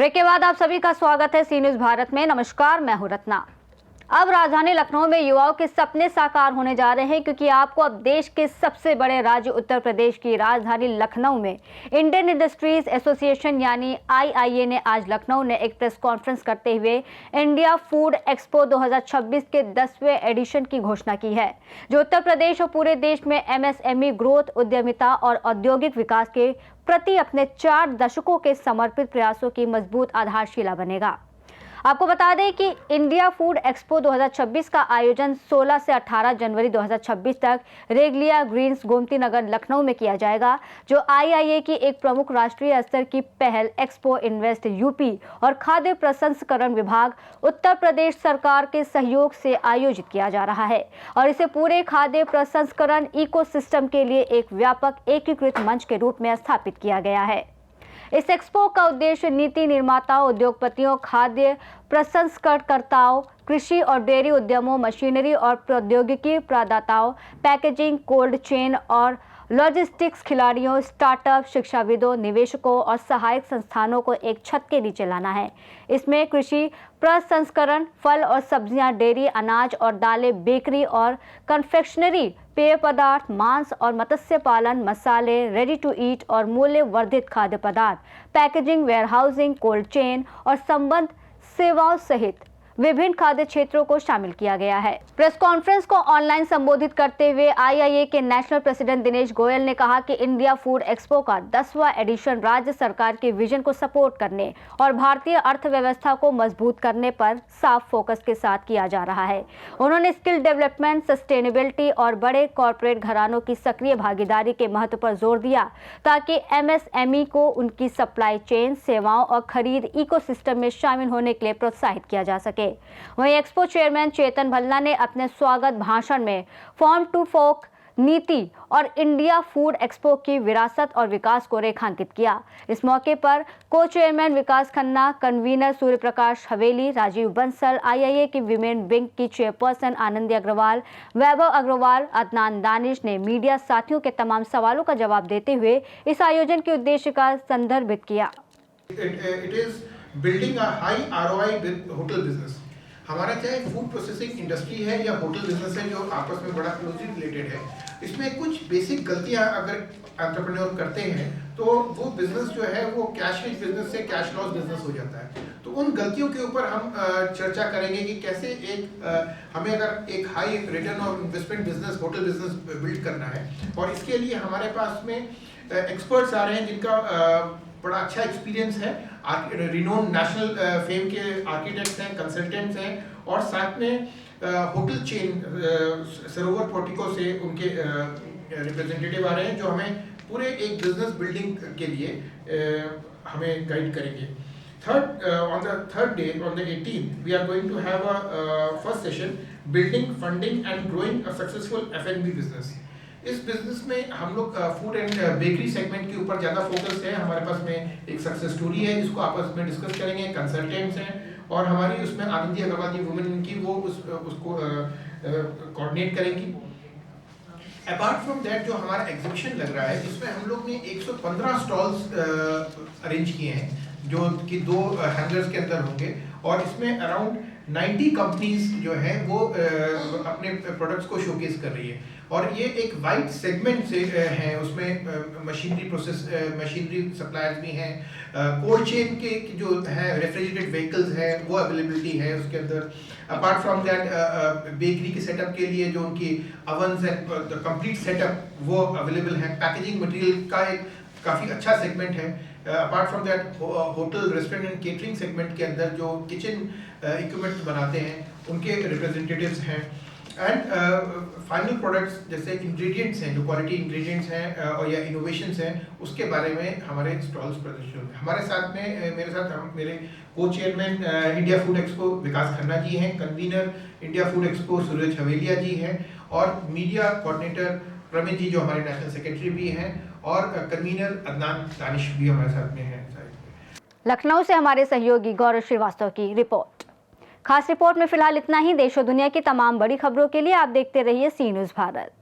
Break के बाद आप सभी का स्वागत है सी न्यूज भारत में। नमस्कार, मैं हूं रत्ना। अब राजधानी लखनऊ में युवाओं के सपने साकार होने जा रहे हैं, क्योंकि आपको अब देश के सबसे बड़े राज्य उत्तर प्रदेश की राजधानी लखनऊ में इंडियन इंडस्ट्रीज एसोसिएशन यानी आईआईए ने आज लखनऊ में एक प्रेस कॉन्फ्रेंस करते हुए इंडिया फूड एक्सपो 2026 के 10वें एडिशन की घोषणा की है, जो उत्तर प्रदेश और पूरे देश में एमएसएमई ग्रोथ, उद्यमिता और औद्योगिक विकास के प्रति अपने 4 दशकों के समर्पित प्रयासों की मजबूत आधारशिला बनेगा। आपको बता दें कि इंडिया फूड एक्सपो 2026 का आयोजन 16 से 18 जनवरी 2026 तक रेगलिया ग्रीन्स गोमती नगर लखनऊ में किया जाएगा, जो आईआईए की एक प्रमुख राष्ट्रीय स्तर की पहल एक्सपो इन्वेस्ट यूपी और खाद्य प्रसंस्करण विभाग उत्तर प्रदेश सरकार के सहयोग से आयोजित किया जा रहा है और इसे पूरे खाद्य प्रसंस्करण इकोसिस्टम के लिए एक व्यापक एकीकृत मंच के रूप में स्थापित किया गया है। इस एक्सपो का उद्देश्य नीति निर्माताओं, उद्योगपतियों, खाद्य प्रसंस्करणकर्ताओं, कृषि और डेयरी उद्यमों, मशीनरी और प्रौद्योगिकी प्रदाताओं, पैकेजिंग, कोल्ड चेन और लॉजिस्टिक्स खिलाड़ियों, स्टार्टअप, शिक्षाविदों, निवेशकों और सहायक संस्थानों को एक छत के नीचे लाना है। इसमें कृषि प्रसंस्करण, फल और सब्जियां, डेयरी, अनाज और दालें, बेकरी और कन्फेक्शनरी, पेय पदार्थ, मांस और मत्स्य पालन, मसाले, रेडी टू ईट और मूल्य वर्धित खाद्य पदार्थ, पैकेजिंग, वेयरहाउसिंग, कोल्ड चेन और संबद्ध सेवाओं सहित विभिन्न खाद्य क्षेत्रों को शामिल किया गया है। प्रेस कॉन्फ्रेंस को ऑनलाइन संबोधित करते हुए आईआईए के नेशनल प्रेसिडेंट दिनेश गोयल ने कहा कि इंडिया फूड एक्सपो का 10वां एडिशन राज्य सरकार के विजन को सपोर्ट करने और भारतीय अर्थव्यवस्था को मजबूत करने पर साफ फोकस के साथ किया जा रहा है। उन्होंने स्किल डेवलपमेंट, सस्टेनेबिलिटी और बड़े कॉर्पोरेट घरानों की सक्रिय भागीदारी के महत्व पर जोर दिया, ताकि एमएसएमई को उनकी सप्लाई चेन, सेवाओं और खरीद इकोसिस्टम में शामिल होने के लिए प्रोत्साहित किया जा सके। वहीं एक्सपो चेयरमैन चेतन भल्ला ने अपने स्वागत भाषण में फार्म टू फोक नीति और इंडिया फूड एक्सपो की विरासत और विकास को रेखांकित किया। इस मौके पर को चेयरमैन विकास खन्ना, कन्वीनर सूर्य प्रकाश हवेली, राजीव बंसल, आईआईए की विमेन विंग की चेयरपर्सन आनंदी अग्रवाल, वैभव अग्रवाल, अदनान दानिश ने मीडिया साथियों के तमाम सवालों का जवाब देते हुए इस आयोजन के उद्देश्य का संदर्भित किया। Building a high ROI hotel business. हमारा चाहे फूड प्रोसेसिंग इंडस्ट्री है या होटल बिजनेस है, जो आपस में बड़ा क्लोजली रिलेटेड है, इसमें कुछ बेसिक गलतियां अगर एंटरप्रेन्योर करते हैं तो वो बिजनेस जो है वो कैश रिच बिजनेस से कैश लॉस बिजनेस हो जाता है। तो उन गलतियों के ऊपर हम चर्चा करेंगे कि कैसे हमें अगर एक हाई रिटर्न और investment business, hotel business build करना है, और इसके लिए हमारे पास में एक्सपर्ट्स आ रहे हैं जिनका बड़ा अच्छा एक्सपीरियंस है। रिनोन नेशनल फेम के आर्किटेक्ट्स हैं, कंसल्टेंट्स हैं, और साथ में होटल चेन सरोवर पोर्टिको से उनके रिप्रेजेंटेटिव आ रहे हैं, जो हमें पूरे एक बिजनेस बिल्डिंग के लिए हमें गाइड करेंगे। On the third day, on the 18th, we are going to have a first session, building, funding and growing a successful F&B business. इस बिजनेस में हम लोग फूड एंड बेकरी सेगमेंट के ऊपर ज़्यादा फोकस है। हमारे पास में एक सक्सेस स्टोरी है जिसको आपस में डिस्कस करेंगे, कंसल्टेंट्स हैं, और हमारी उसमें आनंदी अग्रवाल जी वुमेन की वो उसको कोऑर्डिनेट करेंगी। अपार्ट फ्रॉम दैट, जो हमारा एग्जीबिशन लग रहा है, इसमें हम लोग ने 115 स्टॉल्स अरेंज किए हैं, जो कि 2 हैंगर्स के अंदर होंगे, और इसमें अराउंड 90 कंपनीज जो है वो अपने प्रोडक्ट्स को शोकेस कर रही है। और ये एक वाइड सेगमेंट से है, उसमें मशीनरी सप्लायर्स भी हैं, कोल्ड चेन के जो है रेफ्रिजरेटेड व्हीकल्स हैं वो अवेलेबिलिटी है उसके अंदर। अपार्ट फ्रॉम दैट, बेकरी के सेटअप के लिए जो उनकी ovens and the complete setup वो अवेलेबल है। पैकेजिंग मटेरियल का एक काफ़ी अच्छा सेगमेंट है। Apart from that, hotel, restaurant and catering segment के अंदर जो किचन इक्विपमेंट बनाते हैं उनके रिप्रेजेंटेटिव्स हैं। एंड फाइनल प्रोडक्ट्स जैसे इंग्रेडिएंट्स हैं, जो क्वालिटी इंग्रेडिएंट्स हैं और या इनोवेशंस हैं, उसके बारे में हमारे स्टॉल्स प्रदर्शित होंगे। हमारे साथ में मेरे को चेयरमैन इंडिया फूड एक्सपो विकास खन्ना जी हैं, कन्वीनर इंडिया फूड एक्सपो सूरज हवेलिया जी हैं, और मीडिया कोऑर्डिनेटर प्रमित जी जो हमारे नेशनल सेक्रेटरी भी हैं, और कन्वीनर अदनान दानिश भी हमारे साथ में हैं। लखनऊ से हमारे सहयोगी गौरव श्रीवास्तव की रिपोर्ट। खास रिपोर्ट में फिलहाल इतना ही। देश और दुनिया की तमाम बड़ी खबरों के लिए आप देखते रहिए सी न्यूज भारत।